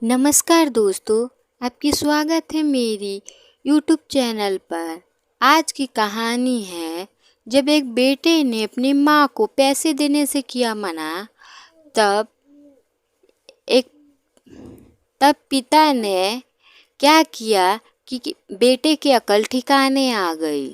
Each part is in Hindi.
नमस्कार दोस्तों, आपकी स्वागत है मेरी यूट्यूब चैनल पर। आज की कहानी है, जब एक बेटे ने अपनी माँ को पैसे देने से किया मना, तब एक तब पिता ने क्या किया कि बेटे की अकल ठिकाने आ गई।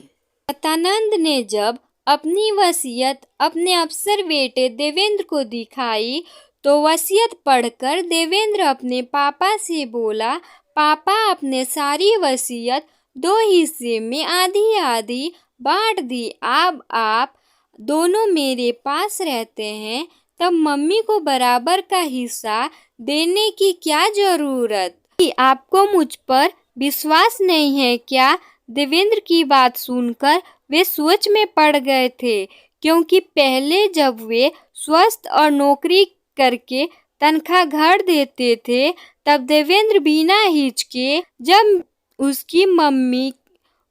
सतानंद ने जब अपनी वसीयत अपने अफसर बेटे देवेंद्र को दिखाई तो वसीयत पढ़कर देवेंद्र अपने पापा से बोला, पापा अपने सारी वसीयत 2 हिस्से में आधी आधी बांट दी। अब आप दोनों मेरे पास रहते हैं, तब मम्मी को बराबर का हिस्सा देने की क्या जरूरत? आपको मुझ पर विश्वास नहीं है क्या? देवेंद्र की बात सुनकर वे सोच में पड़ गए थे, क्योंकि पहले जब वे स्वस्थ और नौकरी करके तनख्वाह घर देते थे, तब देवेंद्र बिना हिचके जब उसकी मम्मी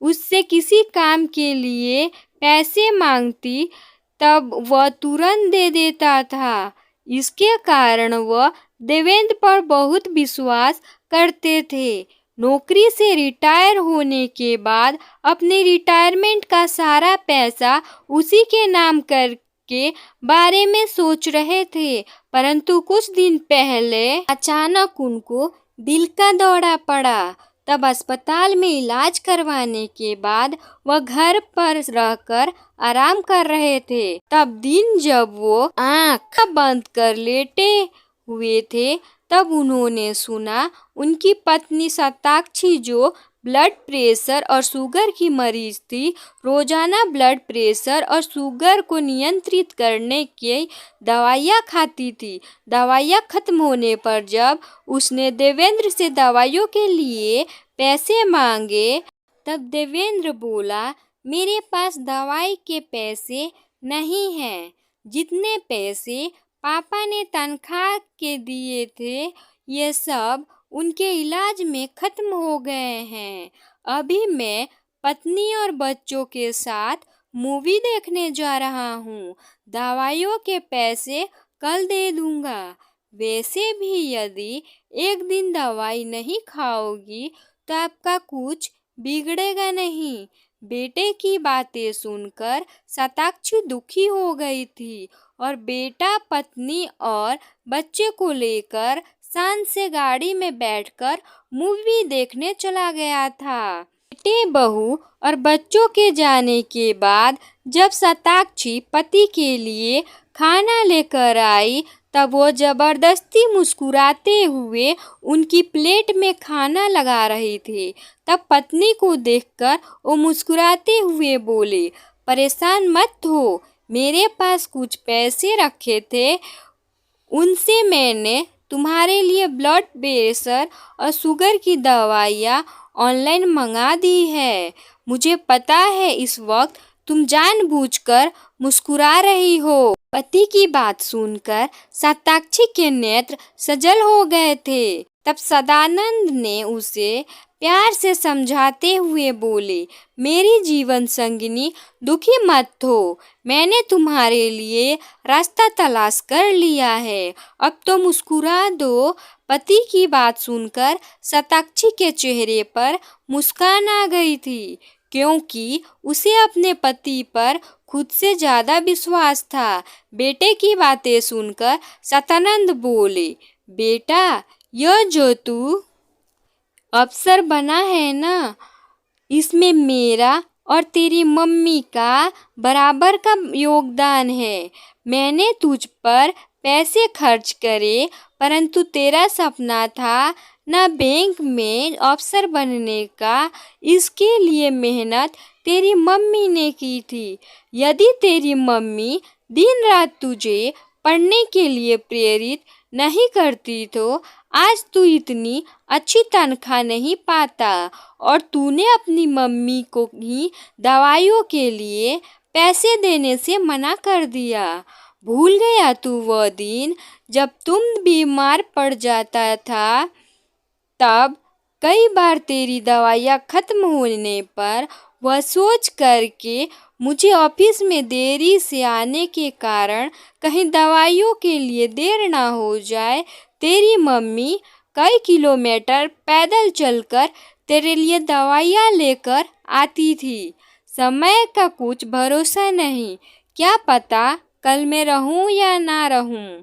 उससे किसी काम के लिए पैसे मांगती, तब वह तुरंत दे देता था। इसके कारण वह देवेंद्र पर बहुत विश्वास करते थे। नौकरी से रिटायर होने के बाद अपने रिटायरमेंट का सारा पैसा उसी के नाम करके बारे में सोच रहे थे, परंतु कुछ दिन पहले अचानक उनको दिल का दौरा पड़ा। तब अस्पताल में इलाज करवाने के बाद वह घर पर रहकर आराम कर रहे थे। तब दिन जब वो आँख बंद कर लेटे हुए थे, तब उन्होंने सुना उनकी पत्नी शताक्षी, जो ब्लड प्रेशर और शुगर की मरीज थी, रोजाना ब्लड प्रेशर और शुगर को नियंत्रित करने की दवाइयाँ खाती थी। दवाइयाँ खत्म होने पर जब उसने देवेंद्र से दवाइयों के लिए पैसे मांगे, तब देवेंद्र बोला, मेरे पास दवाई के पैसे नहीं हैं। जितने पैसे पापा ने तनख्वाह के दिए थे, ये सब उनके इलाज में खत्म हो गए हैं। अभी मैं पत्नी और बच्चों के साथ मूवी देखने जा रहा हूँ। दवाइयों के पैसे कल दे दूंगा। वैसे भी यदि एक दिन दवाई नहीं खाओगी तो आपका कुछ बिगड़ेगा नहीं। बेटे की बातें सुनकर शताक्षी दुखी हो गई थी और बेटा पत्नी और बच्चे को लेकर शान से गाड़ी में बैठकर मूवी देखने चला गया था। बेटे, बहू और बच्चों के जाने के बाद जब शताक्षी पति के लिए खाना लेकर आई, तब वो जबरदस्ती मुस्कुराते हुए उनकी प्लेट में खाना लगा रही थी। तब पत्नी को देखकर वो मुस्कुराते हुए बोले, परेशान मत हो, मेरे पास कुछ पैसे रखे थे, उनसे मैंने तुम्हारे लिए ब्लड प्रेशर और शुगर की दवाइयाँ ऑनलाइन मंगा दी है। मुझे पता है इस वक्त तुम जानबूझकर मुस्कुरा रही हो। पति की बात सुनकर शताक्षी के नेत्र सजल हो गए थे। तब सदानंद ने उसे प्यार से समझाते हुए बोले, मेरी जीवन संगिनी, दुखी मत हो, मैंने तुम्हारे लिए रास्ता तलाश कर लिया है, अब तो मुस्कुरा दो। पति की बात सुनकर शताक्षी के चेहरे पर मुस्कान आ गई थी, क्योंकि उसे अपने पति पर खुद से ज्यादा विश्वास था। बेटे की बातें सुनकर सदानंद बोले, बेटा, यह जो तू अफसर बना है ना, इसमें मेरा और तेरी मम्मी का बराबर का योगदान है। मैंने तुझ पर पैसे खर्च करे, परंतु तेरा सपना था ना बैंक में अफसर बनने का, इसके लिए मेहनत तेरी मम्मी ने की थी। यदि तेरी मम्मी दिन रात तुझे पढ़ने के लिए प्रेरित नहीं करती तो आज तू इतनी अच्छी तनख्वाह नहीं पाता, और तूने अपनी मम्मी को ही दवाइयों के लिए पैसे देने से मना कर दिया। भूल गया तू वह दिन जब तुम बीमार पड़ जाता था, तब कई बार तेरी दवाइयाँ खत्म होने पर वह सोच करके मुझे ऑफिस में देरी से आने के कारण कहीं दवाइयों के लिए देर ना हो जाए, तेरी मम्मी कई किलोमीटर पैदल चलकर तेरे लिए दवाइयाँ लेकर आती थी। समय का कुछ भरोसा नहीं, क्या पता कल मैं रहूं या ना रहूं।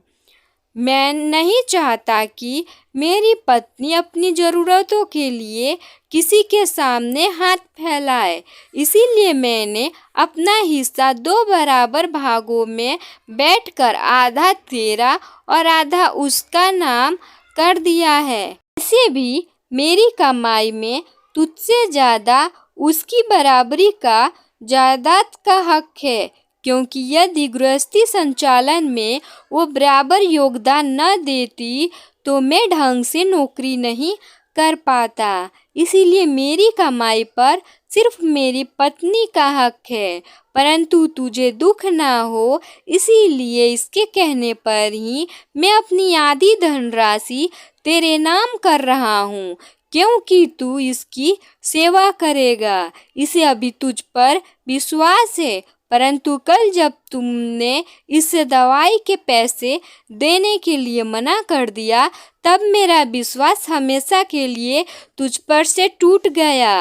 मैं नहीं चाहता कि मेरी पत्नी अपनी ज़रूरतों के लिए किसी के सामने हाथ फैलाए, इसीलिए मैंने अपना हिस्सा 2 बराबर भागों में बैठकर आधा तेरा और आधा उसका नाम कर दिया है। वैसे भी मेरी कमाई में तुझसे ज़्यादा उसकी बराबरी का जायदाद का हक है, क्योंकि यदि गृहस्थी संचालन में वो बराबर योगदान न देती तो मैं ढंग से नौकरी नहीं कर पाता। इसीलिए मेरी कमाई पर सिर्फ मेरी पत्नी का हक है, परंतु तुझे दुख ना हो इसीलिए इसके कहने पर ही मैं अपनी आधी धनराशि तेरे नाम कर रहा हूँ, क्योंकि तू इसकी सेवा करेगा। इसे अभी तुझ पर विश्वास है, परंतु कल जब तुमने इस दवाई के पैसे देने के लिए मना कर दिया तब मेरा विश्वास हमेशा के लिए तुझ पर से टूट गया।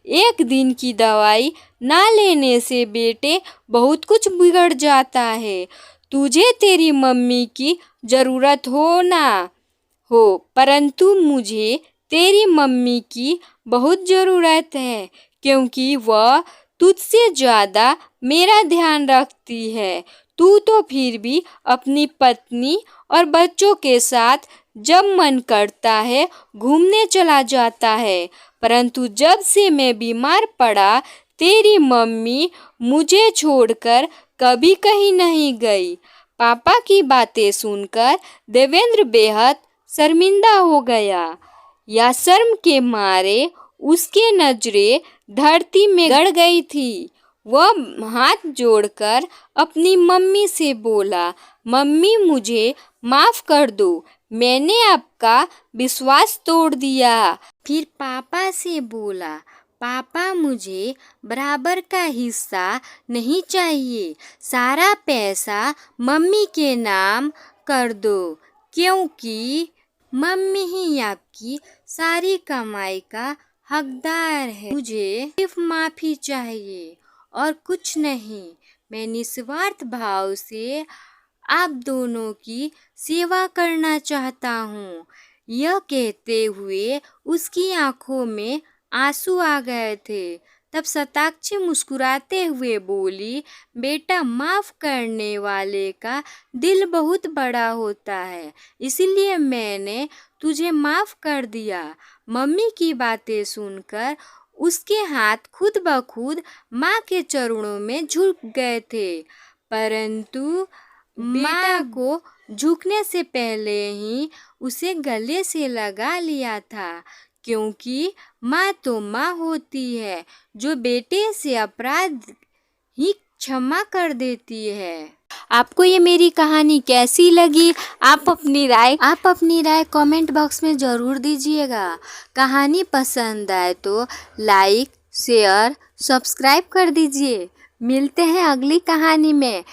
एक दिन की दवाई ना लेने से बेटे बहुत कुछ बिगड़ जाता है। तुझे तेरी मम्मी की ज़रूरत हो ना हो, परंतु मुझे तेरी मम्मी की बहुत ज़रूरत है, क्योंकि वह तुझसे ज़्यादा मेरा ध्यान रखती है। तू तो फिर भी अपनी पत्नी और बच्चों के साथ जब मन करता है घूमने चला जाता है, परंतु जब से मैं बीमार पड़ा तेरी मम्मी मुझे छोड़कर कभी कहीं नहीं गई। पापा की बातें सुनकर देवेंद्र बेहद शर्मिंदा हो गया। या शर्म के मारे उसके नजरें धरती में गड़ गई थी। वह हाथ जोड़कर अपनी मम्मी से बोला, मम्मी मुझे माफ़ कर दो, मैंने आपका विश्वास तोड़ दिया। फिर पापा से बोला, पापा मुझे बराबर का हिस्सा नहीं चाहिए, सारा पैसा मम्मी के नाम कर दो, क्योंकि मम्मी ही आपकी सारी कमाई का हकदार है। मुझे सिर्फ माफ़ी चाहिए और कुछ नहीं। मैं निस्वार्थ भाव से आप दोनों की सेवा करना चाहता हूँ। यह कहते हुए उसकी आंखों में आंसू आ गए थे। तब शताक्षी मुस्कुराते हुए बोली, बेटा माफ़ करने वाले का दिल बहुत बड़ा होता है, इसलिए मैंने तुझे माफ़ कर दिया। मम्मी की बातें सुनकर उसके हाथ खुद ब खुद माँ के चरणों में झुक गए थे, परंतु माँ को झुकने से पहले ही उसे गले से लगा लिया था, क्योंकि माँ तो माँ होती है जो बेटे से अपराध ही क्षमा कर देती है। आपको ये मेरी कहानी कैसी लगी? आप अपनी राय कमेंट बॉक्स में ज़रूर दीजिएगा। कहानी पसंद आए तो लाइक, शेयर, सब्सक्राइब कर दीजिए। मिलते हैं अगली कहानी में।